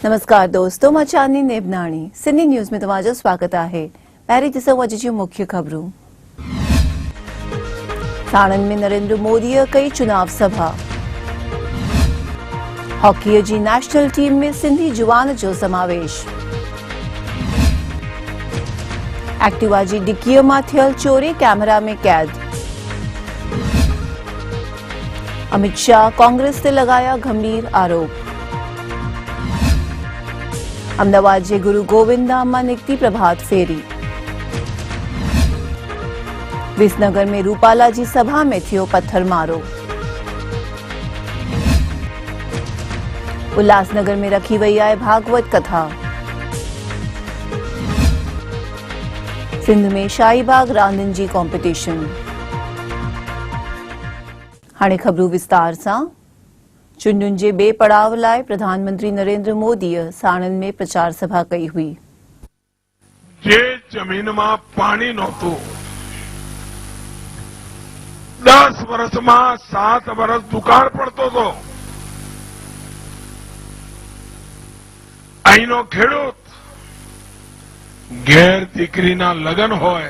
नमस्कार दोस्तों, मैं Chandni नेबनाणी। Sydney news में तमाजा स्वागत है। पहरी दिसो अॼु मुख्य खबरूं। साणंद में नरेंद्र मोदी कई चुनाव सभा। हॉकी जी नेशनल टीम में सिंधी जुवान जो समावेश। एक्टिवा जी डिक्कीअ मां थियल चोरी कैमरा में कैद। अमित शाह कांग्रेस से लगाया गंभीर आरोप। अहमदाबाद जे गुरु गोविंद धाम मां निकती प्रभात फेरी। विसनगर में रूपाला जी सभा में थियो पत्थरमारो। उल्लासनगर में रखी वई आहे भागवत कथा। सिंध में शाहीबाग रांदियुनि जी कॉम्पिटिशन। हाणे खबरूं विस्तार सां। चूंडुनि जे बे पड़ाव लाइ प्रधानमंत्री नरेंद्र मोदी साणंद में प्रचार सभा कई हुई। जे जमीन में पानी नहोतुं 10 वर्ष में 7 वर्ष दुकाळ पड़तो तो अहीनो खेडूत घेर दीकरीना लग्न होय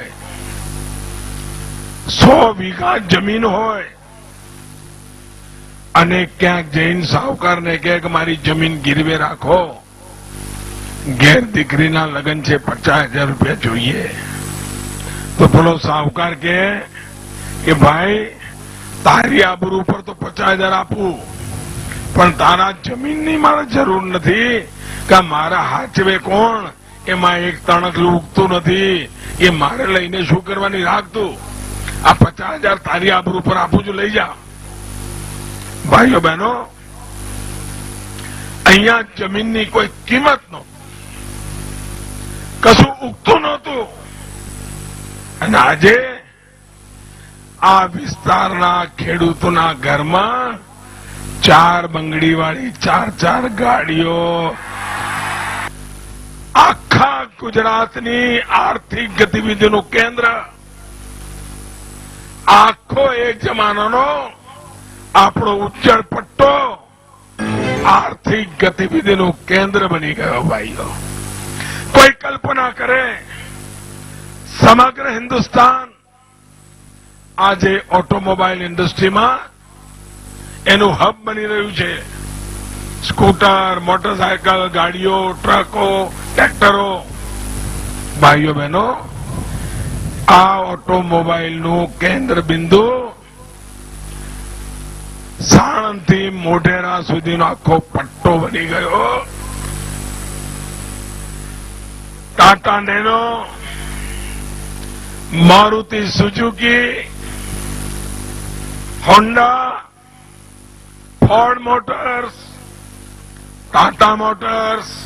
100 वीघा जमीन होय અને ક્યાંક જૈન સાહુકારને કહે કે મારી જમીન ગીરવે રાખો, ઘેર દીકરીના લગ્ન છે 50,000 રૂપિયા જોઈએ, તો પેલો સાહુકાર કહે કે ભાઈ તારી આબરૂ પર તો 50,000 આપું, પણ તારા જમીનની મારે જરૂર નથી કે મારા હાચવે કોણ, એમાં એક તણકલું ઉગતું નથી, એ મારે લઈને શું કરવાની રાખતું, આ 50,000 તારી આબરૂ પર આપું છું, લઈ જા। भाइयों बहनों, अहिया जमीन की कोई कीमत नो, कशु उगतुं नहोतुं, अने आजे आ विस्तारना खेडूतोना घर में 4 बंगड़ी वाली 4 गाड़ियों आखा गुजरातनी आर्थिक गतिविधिनु केंद्र, आखो एक जमानानो આપણો ઉજ્જળ પટ્ટો આર્થિક ગતિવિધિનું કેન્દ્ર બની ગયો। ભાઈઓ, કોઈ કલ્પના કરે સમગ્ર હિન્દુસ્તાન આજે ઓટોમોબાઈલ ઇન્ડસ્ટ્રીમાં એનું હબ બની રહ્યું છે। સ્કૂટર, મોટરસાયકલ, ગાડીઓ, ટ્રકો, ટ્રેક્ટરો। ભાઈઓ બહેનો, આ ઓટોમોબાઈલનું કેન્દ્ર બિંદુ साणंद थी मोढेरा सुधीनो आखो पट्टो बनी गयो। Tata Nano, Maruti Suzuki, Honda, Ford Motors, Tata Motors,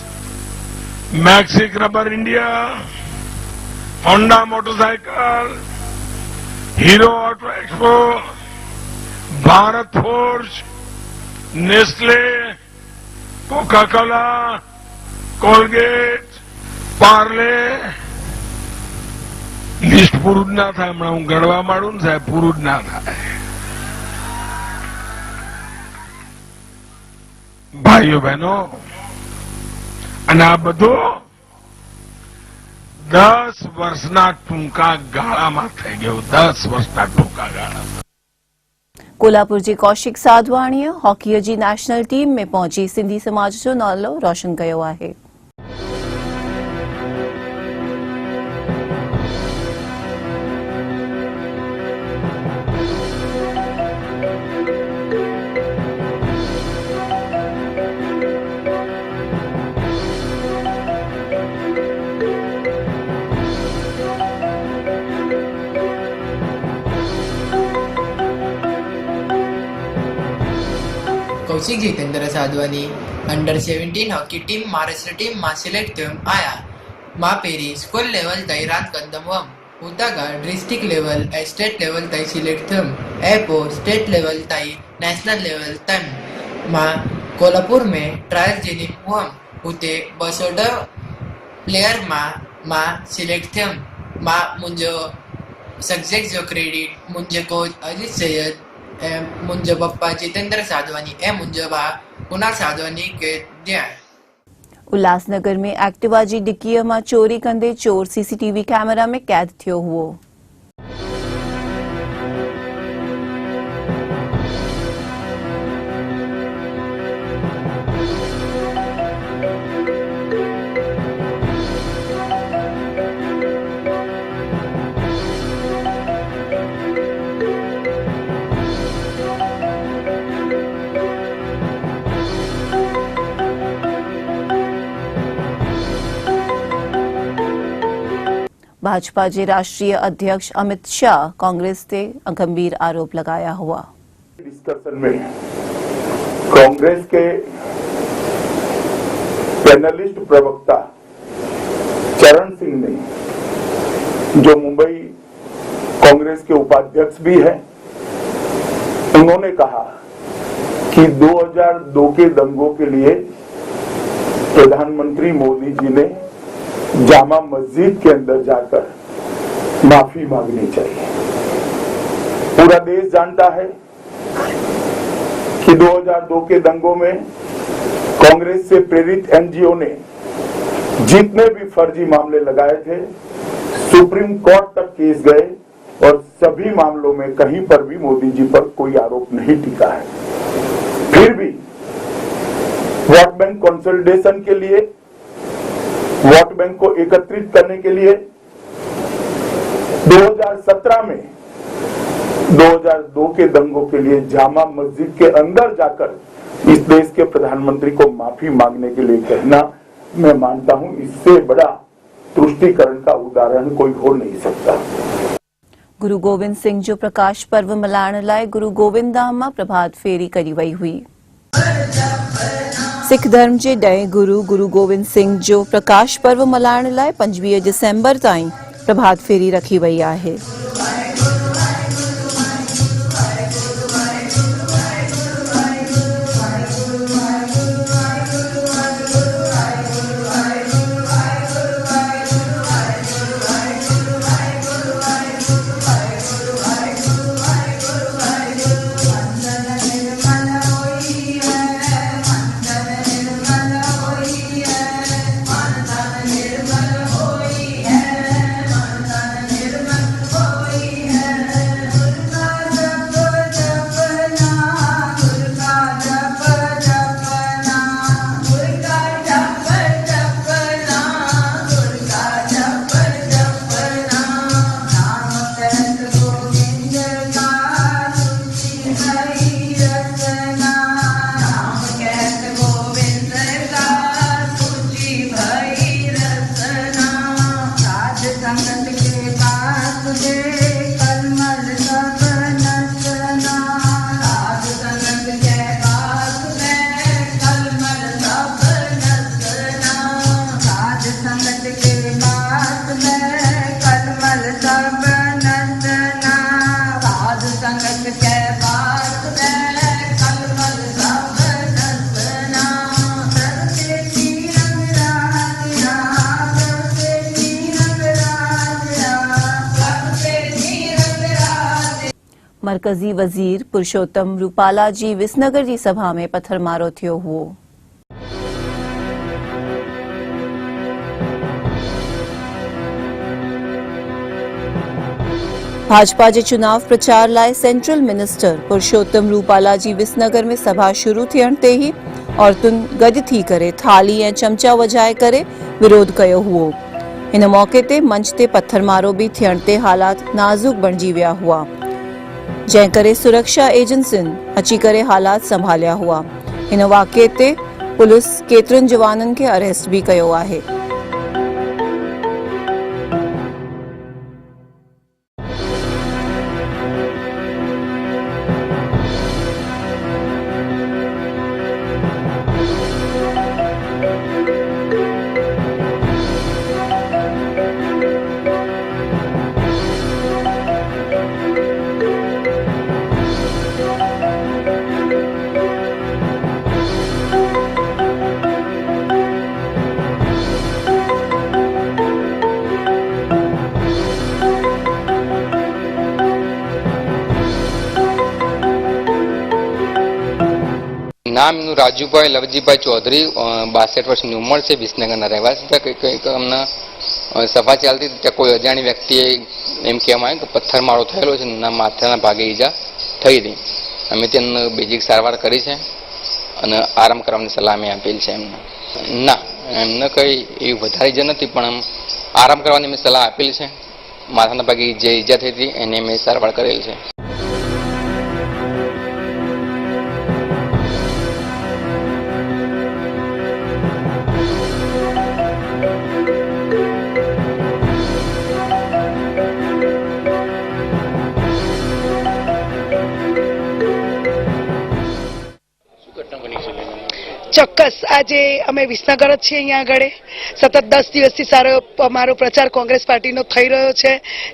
मैक्सिक Rubber India, Honda motorcycle, Hero Auto Expo, Bharat Forge, Nestle, Coca Cola, Colgate, Parle, list पूरू ना था। हूँ गणवा माड़ू ने साहेब, पूरू ना था। भाइयों बहनों, अने आ बधुं 10 वर्षना टूंका गाळा में थई गयुं। 10 वर्षना टूंका गाळा। कोल्हापुर जी कौशिक साधवाणीअ हॉकी जी नेशनल टीम में पहुंची सिंधी समाज जो नालो रोशन कयो आहे। Kaushik Jitendra Sadhwani under 17 hockey team Maharashtra team में सिलेक्ट थियम आया। मां पेरी स्कूल लेवल ताईं रांद कंदम हुअम। उतां डिस्ट्रिक्ट लेवल ऐं स्टेट लेवल ताईं सिलेक्ट थियम ऐं पोइ स्टेट लेवल ताईं नेशनल लेवल ताईं मां कोल्हापुर में ट्रायल ॾिनी हुअम। हुते 210 प्लेयर मां सिलेक्ट थियम। मां मुंहिंजो सब्जेक्ट जो क्रेडिट मुंहिंजे कोच अजीत सैयद ऐं मुंहिंजो पप्पा जितेंद्र साधवानी ऐं मुंहिंजो भाउ कुणाल साधवानी खे ॾियां। उल्लासनगर में एक्टिवा जी डिक्कीअ मां चोरी कंदे चोर सीसीटीवी कैमरा में कैद थियो हुओ। भाजपा के राष्ट्रीय अध्यक्ष अमित शाह कांग्रेस से गंभीर आरोप लगाया हुआ। डिस्कशन में कांग्रेस के पैनलिस्ट प्रवक्ता चरण सिंह ने, जो मुंबई कांग्रेस के उपाध्यक्ष भी हैं, उन्होंने कहा कि 2002 के दंगों के लिए प्रधानमंत्री मोदी जी ने जामा मस्जिद के अंदर जाकर माफी मांगनी चाहिए। पूरा देश जानता है कि 2002 के दंगों में कांग्रेस से प्रेरित एनजीओ ने जितने भी फर्जी मामले लगाए थे, सुप्रीम कोर्ट तक केस गए और सभी मामलों में कहीं पर भी मोदी जी पर कोई आरोप नहीं टिका है। फिर भी वोट बैंक कंसोलिडेशन के लिए, वोट बैंक को एकत्रित करने के लिए 2017 में 2002 के दंगों के लिए जामा मस्जिद के अंदर जाकर इस देश के प्रधानमंत्री को माफी मांगने के लिए कहना, मैं मानता हूं इससे बड़ा तुष्टीकरण का उदाहरण कोई हो नहीं सकता। गुरु गोविंद सिंह जो प्रकाश पर्व मल्हाइण लाइ गुरु गोविंद धाम मां प्रभात फेरी करी वई हुई। सिख धर्म के 10 गुरु गुरु गोविंद सिंह जो प्रकाश पर्व मल्हाइण लाइ 25 डिसेंबर ताईं प्रभात फेरी रखी वई आहे। मरकजी वजीर पुरुषोत्तम रूपाला जी विसनगर की सभा में पत्थरमारो थियो हुओ। भाजपा के चुनाव प्रचार लाइ सेंट्रल मिनिस्टर पुरुषोत्तम रूपाला जी विसनगर में सभा शुरू थियण ते ही औरतुन गड थी करे थाली ऐं चमचा वजाए करे विरोध कयो हुओ। इन मौके ते मंच ते पत्थरमारो भी थियण ते हालात नाजुक बणजी विया हुआ, जंहिं करे सुरक्षा एजेंसियुनि अची करे हालात संभालिया हुआ। इन वाक़े ते पुलिस केतिरनि जवाननि खे अरेस्ट भी कयो आहे। નામ એમનું રાજુભાઈ લવજીભાઈ ચૌધરી, 62 વર્ષની ઉંમર છે, વિસનગરના રહેવાસી છે. કંઈક અમને સભા ચાલતી હતી ત્યાં કોઈ અજાણી વ્યક્તિએ એમ કહેવામાં આવ્યું કે પથ્થરમારો થયેલો છે, ના માથાના ભાગે ઈજા થઈ હતી. અમે તેમને બેઝિક સારવાર કરી છે અને આરામ કરવાની સલાહ અમે આપેલ છે એમને. ના, એમને કંઈ એવી વધારે ઈજા નથી, પણ આરામ કરવાની મેં સલાહ આપેલી છે. માથાના ભાગે જે ઈજા થઈ હતી એને મેં સારવાર કરેલ છે. ચોક્કસ આજે અમે વિસનગર જ છીએ. અહીંયા આગળ સતત 10 દિવસથી સારો અમારો પ્રચાર કોંગ્રેસ પાર્ટીનો થઈ રહ્યો છે.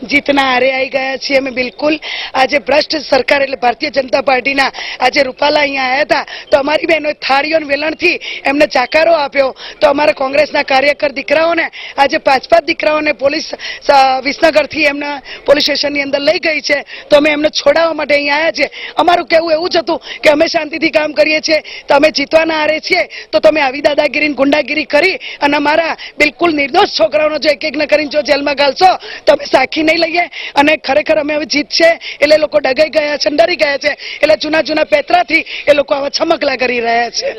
જીતના આરે આવી ગયા છીએ અમે. બિલકુલ આજે ભ્રષ્ટ સરકાર એટલે ભારતીય જનતા પાર્ટીના આજે રૂપાલા અહીંયા આવ્યા હતા તો અમારી બહેનોએ થાળીઓ અને વેલણથી એમને જાકારો આપ્યો. તો અમારા કોંગ્રેસના કાર્યકર દીકરાઓને આજે 5 દીકરાઓને પોલીસ વિસનગરથી એમના પોલીસ સ્ટેશનની અંદર લઈ ગઈ છે. તો અમે એમને છોડાવવા માટે અહીંયા આવ્યા છીએ. અમારું કહેવું એવું જ હતું કે અમે શાંતિથી કામ કરીએ છીએ, તો અમે જીતવાના આરે છીએ, તો તમે આવી દાદાગીરી ગુંડાગીરી કરી અને અમારા બિલકુલ નિર્દોષ છોકરાઓનો જો એક ને કરીને જો જેલમાં ઘાલશો તો અમે સાખી નહીં લઈએ. અને ખરેખર અમે હવે જીત છે એટલે લોકો ડગાઈ ગયા છે, ડરી ગયા છે, એટલે જૂના પેતરાથી એ લોકો આવા છમકલા કરી રહ્યા છે.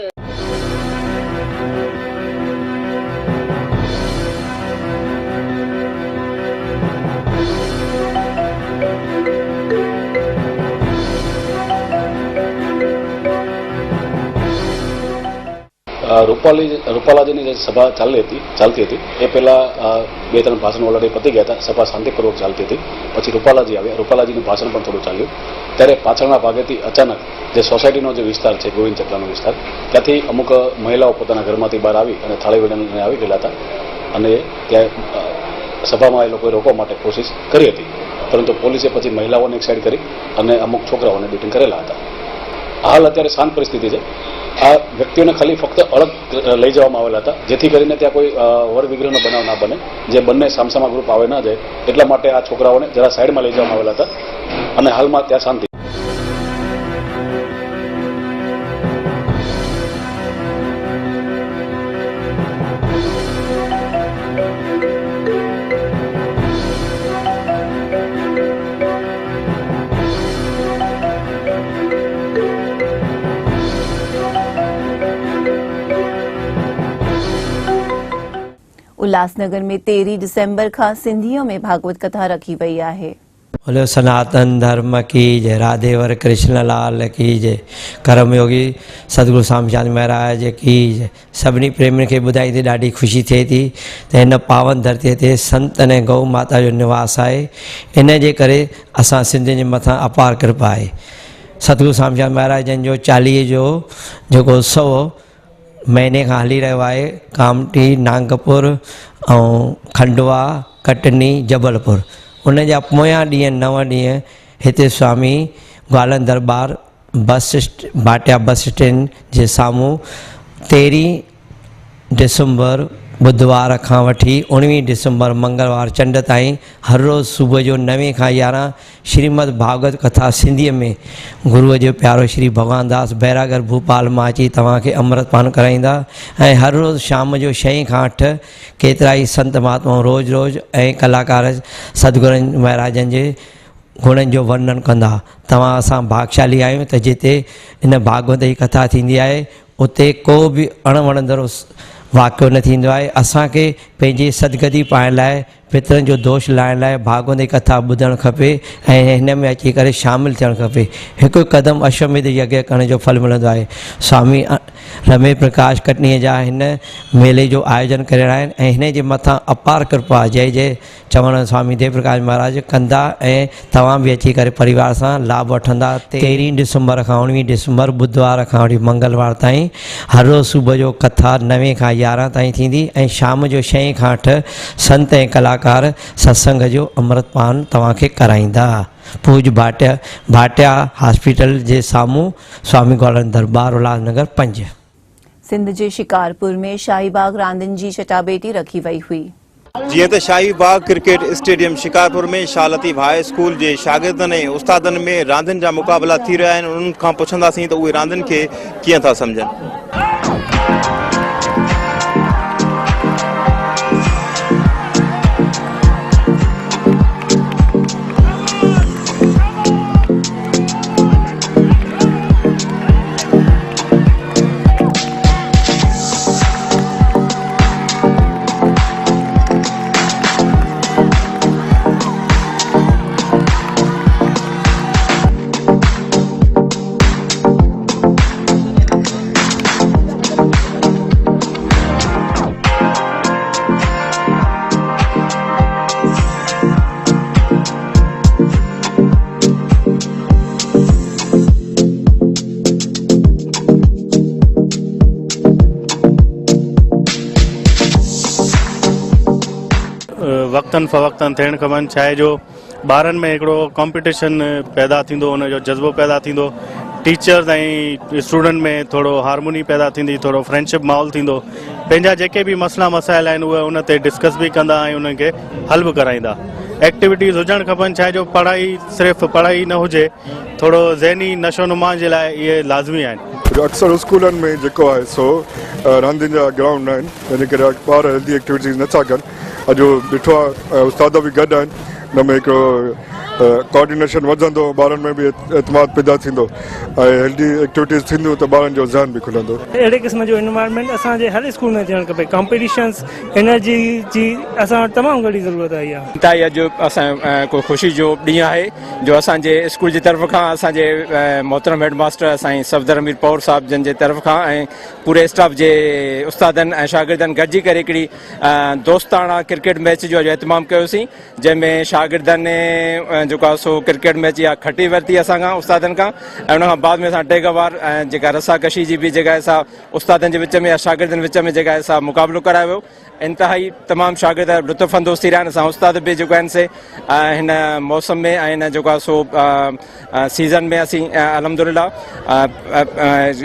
રૂપાલાજીની જે સભા ચાલતી હતી એ પહેલા 2-3 ભાષણ ઓલરેડી પતી ગયા હતા. સભા શાંતિપૂર્વક ચાલતી હતી. પછી રૂપાલાજી આવ્યા. રૂપાલાજીનું ભાષણ પણ થોડું ચાલ્યું. ત્યારે પાછળના ભાગેથી અચાનક જે સોસાયટીનો જે વિસ્તાર છે, ગોવિંદ ચકલાનો વિસ્તાર, ત્યાંથી અમુક મહિલાઓ પોતાના ઘરમાંથી બહાર આવી અને થાળી વેલણને આવી ગયેલા હતા અને ત્યાં સભામાં એ લોકોએ રોકવા માટે કોશિશ કરી હતી. પરંતુ પોલીસે પછી મહિલાઓને એક સાઈડ કરી અને અમુક છોકરાઓને બીટિંગ કરેલા હતા. હાલ અત્યારે શાંત પરિસ્થિતિ છે. આ વ્યક્તિઓને ખાલી ફક્ત અલગ લઈ જવામાં આવેલા હતા જેથી કરીને ત્યાં કોઈ વર વિગ્રહનો બનાવ ના બને, જે બંને સામસામા ગ્રુપ આવે ના જાય એટલા માટે આ છોકરાઓને જરા સાઈડમાં લઈ જવામાં આવેલા હતા અને હાલમાં ત્યાં શાંતિ. उल्लासनगर में 13 दिसंबर का सिंधियों में भागवत कथा रखी वही है। बोलो सनातन धर्म की जय, राधेवर कृष्णलाल की जय, कर्मयोगी सदगुरु स्वामी महाराज की जय। सभी प्रेम के बुधाई थी, ॾाढी खुशी थिए थी त हिन पावन धरती ते संत ने गौ माता जो निवास है। इन जे करे असां सिंधियुनि जे मथां अपार कृपा आहे। सतगुरु स्वामी महाराज जो 40 जो जेको उत्सव महीने खां हली रहियो आहे। कामठी, नागपुर ऐं खंडवा, कटनी, जबलपुर, उन जा पोयां ॾींहं 9 ॾींहं हिते स्वामी ग्वालन दरबार भाटिया बस स्टैंड जे साम्हूं 13 दिसंबर बुधवार खां वठी 19 दिसंबर मंगलवार चंड ताईं हर रोज़ सुबुह जो 9 खां 11 श्रीमद भागवत कथा सिंधीअ में गुरुअ जो प्यारो श्री भगवान दास बैरागर भूपाल मां अची तव्हांखे अमृतपान कराईंदा। ऐं हर रोज़ शाम जो 6 खां 8 केतिरा ई संत महात्माऊं रोज़ ऐं कलाकार सतगुरु महाराजनि जे गुणनि जो वर्णन कंदा। तव्हां असां भागशाली आहियूं त जिते इन भागवत जी कथा थींदी आहे उते को बि अणवणंदड़ो वाक़ियो न थींदो आहे। असांखे पंहिंजी सदगति पाइण लाइ, पितरनि जो दोष लाहिण लाइ भागवत जी कथा ॿुधणु खपे ऐं हिन में अची करे शामिलु थियणु खपे। हिकु क़दम अश्वमेध यज्ञ करण जो फल मिलंदो आहे। स्वामी रमेश प्रकाश कटनीअ जा हिन मेले जो आयोजन करिया आहिनि ऐं हिन जे मथां अपार कृपा जय जय चवण स्वामी देव प्रकाश महाराज कंदा ऐं तव्हां बि अची करे परिवार सां लाभ वठंदा। 13 दिसंबर खां 19 दिसंबर बुधवार खां वठी मंगलवार ताईं हर रोज़ सुबुह जो कथा 9 खां 11 ताईं थींदी ऐं शाम जो 6 खां 8 संत ऐं कलाकार सत्संग जो अमृतपान तव्हांखे कराईंदा। पूज भाटिया हॉस्पिटल जे साम्हूं स्वामी ग्वालन दरबार उल्लासनगर 5। सिंध जे शिकारपुर में शाहीबाग रांदियुनि जी चटाभेटी रखी वई हुई। जीअं त शाही बाग क्रिकेट स्टेडियम शिकारपुर में शाह लतीफ़ हाई स्कूल जे शागिर्दनि ऐं उस्तादनि में रांदियुनि जा मुक़ाबला थी रहिया आहिनि। उन्हनि खां पुछंदासीं त उहे रांदियुनि खे कीअं था सम्झनि। वक़्तन फ़वक़्तन थियणु खपनि। छा आहे जो ॿारनि में हिकिड़ो कॉम्पिटिशन पैदा थींदो, हुनजो जज़्बो पैदा थींदो, टीचर्स ऐं स्टूडेंट में थोरो हारमोनी पैदा थींदी, थोरो फ्रेंडशिप माहौल थींदो। पंहिंजा जेके बि मसइला मसाइल आहिनि उहे उन ते डिस्कस बि कंदा ऐं उन्हनि खे हल बि कराईंदा। एक्टिविटीज़ हुजणु खपनि। छा आहे जो पढ़ाई सिर्फ़ु पढ़ाई न हुजे, थोरो ज़हनी नशो नुमा जे लाइ इहे लाज़मी आहिनि। अक्सर स्कूलनि में जेको आहे सो रांदियुनि जा ग्राउंड आहिनि, जंहिं करे ॿार हेल्दी एक्टिविटीज़ नथा कनि। अॼु ॾिठो आहे उस्ताद बि गॾु आहिनि, हुन में हिकिड़ो कोऑर्डिनेशन वधंदो, ॿारनि में बि एतमाद पैदा थींदो ऐं हेल्दी एक्टिविटीज़ थींदियूं त ॿारनि जो ज़हन बि खुलंदो। अहिड़े क़िस्म जो इन्वायरमेंट असांजे हर स्कूल में थियणु खपे। कॉम्पिटिशन्स एनर्जी जी असां वटि तमामु घणी ज़रूरत आई आहे। ताई अॼु असां को ख़ुशी जो ॾींहुं आहे जो असांजे स्कूल जी तरफ़ खां असांजे मोहतरम हेडमास्टर साईं सफदर अमीर पौर साहब जन जे तरफ़ खां ऐं पूरे स्टाफ जे उस्तादनि ऐं शागिर्दनि गॾिजी करे हिकिड़ी दोस्ताना क्रिकेट मैच जो एहतमाम कयोसीं, जंहिंमें शागिर्दनि जेको आहे सो क्रिकेट मैच या खटी वरिती असां खां उस्तादनि खां ऐं उनखां बाद में असां टेगवार ऐं जेका रसाकशी जी बि जेका आहे सा उस्तादनि जे विच में या शागिर्दनि विच में जेका आहे सा मुक़ाबिलो करायो वियो। इंतिहाई तमामु शागिर्द लुत्फ़ अंदोज़ थी रहिया आहिनि। असां उस्ताद बि जेको आहिनि से हिन मौसम में ऐं हिन जेको आहे सो सीज़न में असीं अलहमदुलिल्लाह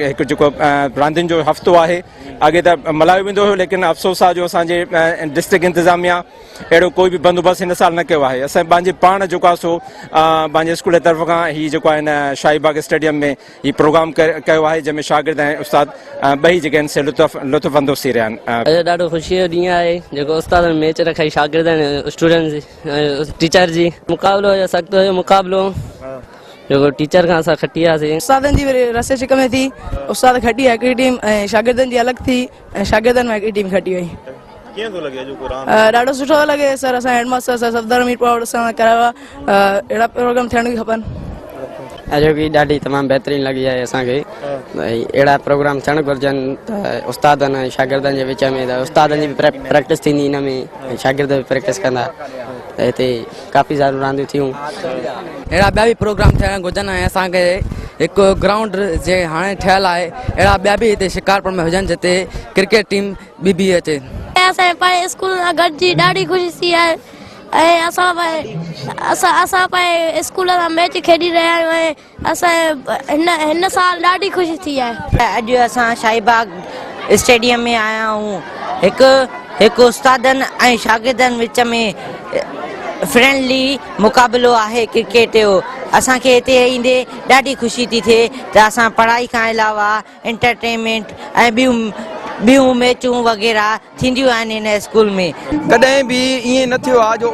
हिकु जेको रांदियुनि जो हफ़्तो आहे अॻे त मल्हायो वेंदो हुयो, लेकिन अफ़सोस आहे जो असांजे डिस्ट्रिक्ट इंतिज़ामिया अहिड़ो कोई बि बंदोबस्तु हिन साल न कयो आहे। असां पंहिंजे पाण जेको आहे सो पंहिंजे स्कूल जी तरफ़ खां हीउ जेको आहे हिन शाही बाग स्टेडियम में हीउ प्रोग्राम कयो आहे, जंहिंमें शागिर्द ऐं उस्ताद ॿई जेके आहिनि से लुत्फ़ अंदोज़ थी रहिया आहिनि। अॼु ॾाढो ख़ुशीअ जो ॾींहुं आहे जेको उस्तादनि मैच रखाई, शागिर्द स्टूडेंट्स टीचर जी मुक़ाबिलो हुयो, सख़्तु हुयो मुक़ाबिलो जेको टीचर खां असां खटी वियासीं। उस्तादनि जी रसे शिक में थी, उस्ताद खटी हिकिड़ी टीम ऐं शागिर्दनि जी अलॻि थी ऐं शागिर्दनि में हिकिड़ी टीम खटी वई। कीअं थो लॻे अॼु ॾाढो सुठो थो लॻे सर। असां हेडमास्टर सर सफदर अमीर पौर सां करायो आहे। अहिड़ा प्रोग्राम थियण बि खपनि। अॼु की ॾाढी तमामु बहितरीनु लॻी आहे असांखे। अहिड़ा प्रोग्राम थियणु घुरिजनि त उस्तादनि ऐं शागिर्दनि जे विच में, त उस्तादनि जी बि प्रैक्टिस थींदी हिन में ऐं शागिर्द बि प्रैक्टिस कंदा, त हिते काफ़ी सारियूं रांदियूं थियूं। अहिड़ा ॿिया बि प्रोग्राम थियणु घुरिजनि ऐं असांखे हिकु ग्राउंड जे हाणे ठहियलु आहे, अहिड़ा ॿिया बि हिते शिकारपुर में हुजनि जिते क्रिकेट टीम बि अचे। असांजे पंहिंजे स्कूल सां गॾिजी ॾाढी ख़ुशी थी आहे ऐं असां पंहिंजे स्कूल सां मैच खेॾी रहिया आहियूं ऐं असां हिन साल ॾाढी ख़ुशी थी आहे। अॼु असां शाही बाग स्टेडियम में आया आहियूं। हिकु उस्तादनि ऐं शागिर्दनि विच में फ्रेंडली मुक़ाबिलो आहे क्रिकेट जो। असांखे हिते ईंदे ॾाढी ख़ुशी थी थिए त असां पढ़ाई खां अलावा एंटरटेनमेंट ऐं ॿियूं मैचूं वग़ैरह थींदियूं आहिनि हिन स्कूल में। कॾहिं बि ईअं न थियो आहे जो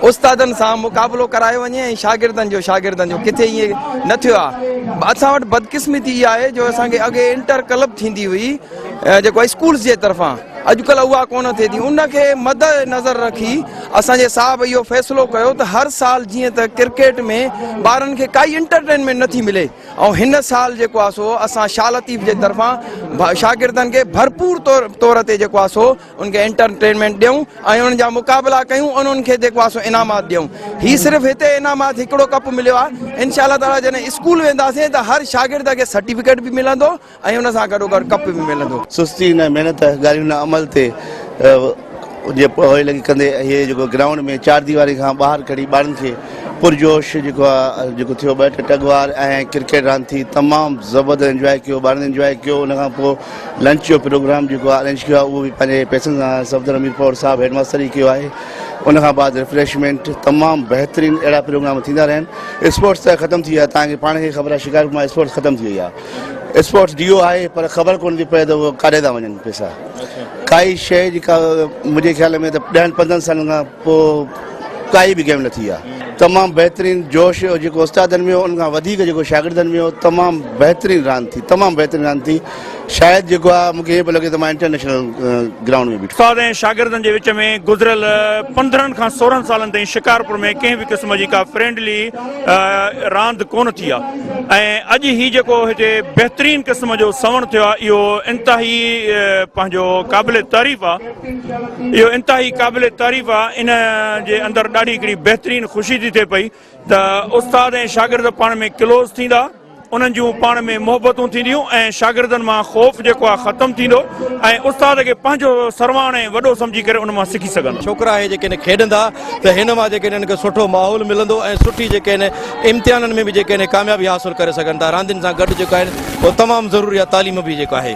उस्तादनि सां मुक़ाबिलो करायो वञे ऐं शागिर्दनि जो किथे ईअं न थियो आहे। असां वटि बदकिस्मती इहा आहे जो असांखे अॻे इंटर क्लब थींदी हुई जेको स्कूल्स जे तरफ़ां, अॼुकल्ह उहा कोन थिए थी। उनखे मद नज़र रखी असांजे साहब इहो फ़ैसिलो कयो त हर साल जीअं त क्रिकेट में ॿारनि खे काई इंटरटेनमेंट नथी मिले, ऐं हिन साल जेको आहे सो असां शाह लतीफ़ जे तरफ़ां शागिर्दनि खे भरपूर तौर ते जेको आहे सो उनखे एंटरटेनमेंट ॾियूं ऐं उन्हनि जा मुक़ाबिला कयूं, उन्हनि खे जेको आहे सो इनामात ॾियूं। हीउ सिर्फ़ु हिते इनामात हिकिड़ो कप मिलियो आहे। इंशाअल्लाह ताला जॾहिं स्कूल वेंदासीं त हर शागिर्द खे सर्टिफिकेट बि मिलंदो ऐं उन सां गॾोगॾु कप बि मिलंदो। सुस्ती न महिनत ॻाल्हियूं न अमल ते जे पोइ लॻी कंदे इहे जेको ग्राउंड में चार दीवारी खां ॿाहिरि खड़ी ॿारनि खे पुरजोश जेको आहे जेको थियो 2 टग वार ऐं क्रिकेट रांदि थी तमामु ज़बरदस्त इंजॉय कयो ॿारनि इंजॉय कयो उन खां पोइ लंच जो प्रोग्राम जेको आहे अरेंज कयो आहे उहो बि पंहिंजे पैसनि सां सफदर अमीर पौर साहब हेडमास्टर ई कयो आहे उन खां बाद रिफ्रेशमेंट तमामु बहितरीनु अहिड़ा प्रोग्राम थींदा रहनि स्पोर्ट्स त ख़तमु थी विया तव्हांखे पाण खे ख़बर आहे शिकारपुर मां स्पोर्ट्स ख़तमु थी वई आहे स्पोर्ट्स ॾियो आहे पर ख़बर कोन थी पए त उहो काॾे था वञनि पैसा काई शइ जेका मुंहिंजे ख़्याल में त 10-15 सालनि खां पोइ काई बि गेम न थी आहे तमामु बहितरीनु जोश जेको उस्तादनि में हो उन खां वधीक जेको शागिर्दनि में हो तमामु बहितरीनु रांदि थी तमामु बहितरीनु रांदि थी शायदि जेको आहे मूंखे ईअं पियो लॻे त मां इंटरनेशनल ग्राउंड में बीठो उस्ताद ऐं शागिर्दनि जे विच में गुज़िरियल 15 खां 16 सालनि ताईं शिकारपुर में कंहिं बि क़िस्म जी का फ्रेंडली रांदि कोन थी आहे ऐं अॼु ही जेको हिते बहितरीनु क़िस्म जो सवण थियो आहे इहो इंतिहाई पंहिंजो क़ाबिल तारीफ़ आहे इहो इंतिहाई क़ाबिल तारीफ़ आहे इन जे अंदरि ॾाढी हिकिड़ी बहितरीनु ख़ुशी थी थिए पई त उस्ताद ऐं शागिर्द पाण में क्लोज़ थींदा उन्हनि जूं पाण में मोहबतूं थींदियूं ऐं शागिर्दनि मां ख़ौफ़ जेको आहे ख़तमु थींदो ऐं उस्ताद खे पंहिंजो सरवाण ऐं वॾो सम्झी करे उन मां सिखी सघनि छोकिरा हे जेके खेॾंदा त हिन मां जेके हिननि खे सुठो माहौल मिलंदो ऐं सुठी जेके आहिनि इम्तिहाननि में बि जेके आहिनि कामयाबी हासिलु करे सघनि था रांदियुनि सां गॾु जेको आहिनि उहो तमामु ज़रूरी आहे तालीम बि जेको आहे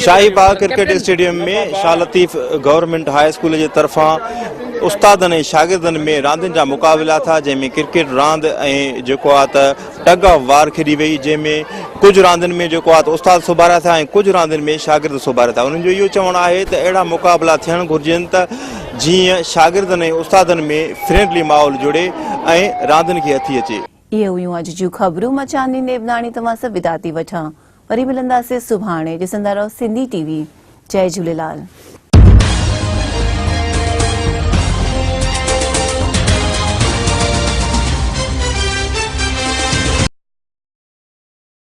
शाही बाग क्रिकेट स्टेडियम में Shah Latif government high school जे तरफ़ां उस्तादनि ऐं शागिर्दनि में रांदियुनि जा मुक़ाबिला था जंहिंमें क्रिकेट रांदि ऐं जेको आहे त टग ऑफ वार खेॾी वई जंहिंमें कुझु रांदियुनि में जेको आहे त उस्ताद सुभारिया था ऐं कुझु रांदियुनि में शागिर्द सुभारिया था उन्हनि जो इहो चवणु आहे त अहिड़ा मुक़ाबिला थियणु घुरिजनि त जीअं शागिर्दनि ऐं उस्तादनि में फ्रेंडली माहौल जुड़े ऐं रांदियुनि खे हथी अचे इहे हुयूं अॼु जूं ख़बरूं मां चांदनी नेवनाणी तव्हां सां विदा थी वठां वरी मिलंदासीं सुभाणे ॾिसंदा रहो सिंधी टीवी जय झूलेलाल।